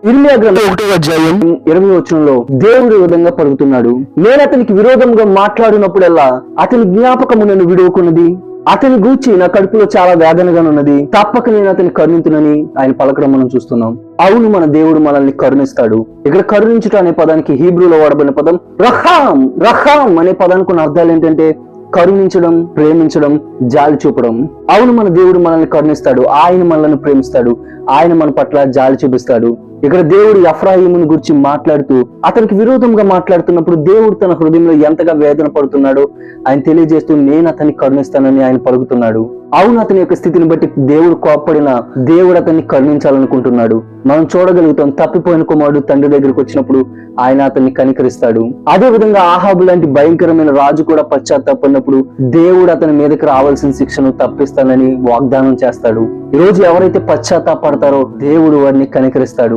ఇర్మియా గ్రంథం 1వ అధ్యాయం 20వ వచనంలో దేవుడు ఈ విధంగా పలుకుతున్నాడు, నేను అతనికి విరోధంగా మాట్లాడినప్పుడల్లా అతని జ్ఞాపకము నన్ను విడువకున్నది, అతని గూర్చి నా కడుపులో చాలా వేదనగానున్నది, తప్పక నేను అతని కరుణింతునని ఆయన పలకడం మనం చూస్తున్నాం. అవును, మన దేవుడు మనల్ని కరుణిస్తాడు. ఇక్కడ కరుణించుట అనే పదానికి హీబ్రూలో వాడబడిన పదం రహాం. రహాం అనే పదానికి ఉన్న అర్థాలు ఏంటంటే కరుణించడం, ప్రేమించడం, జాలి చూపడం. అవును, మన దేవుడు మనల్ని కరుణిస్తాడు, ఆయన మనల్ని ప్రేమిస్తాడు, ఆయన మన పట్ల జాలి చూపిస్తాడు. ఇక్కడ దేవుడు ఎఫ్రాయిముని గురించి మాట్లాడుతూ అతనికి విరోధంగా మాట్లాడుతున్నప్పుడు దేవుడు తన హృదయంలో ఎంతగా వేదన పడుతున్నాడో ఆయన తెలియజేస్తూ నేను అతన్ని కరుణిస్తానని ఆయన పలుకుతున్నాడు. అవును, అతని యొక్క స్థితిని బట్టి దేవుడు కోప్పడిన దేవుడు అతన్ని కరుణించాలనుకుంటున్నాడు. మనం చూడగలుగుతాం, తప్పిపోయిన కుమారుడు తండ్రి దగ్గరికి వచ్చినప్పుడు ఆయన అతన్ని కనికరిస్తాడు. అదే విధంగా ఆహాబు లాంటి భయంకరమైన రాజు కూడా పశ్చాత్తాపడినప్పుడు దేవుడు అతని మీదకి రావాల్సిన శిక్షను తప్పిస్తానని వాగ్దానం చేస్తాడు. ఈ రోజు ఎవరైతే పశ్చాత్తాపడతారో దేవుడు వారిని కనికరిస్తాడు.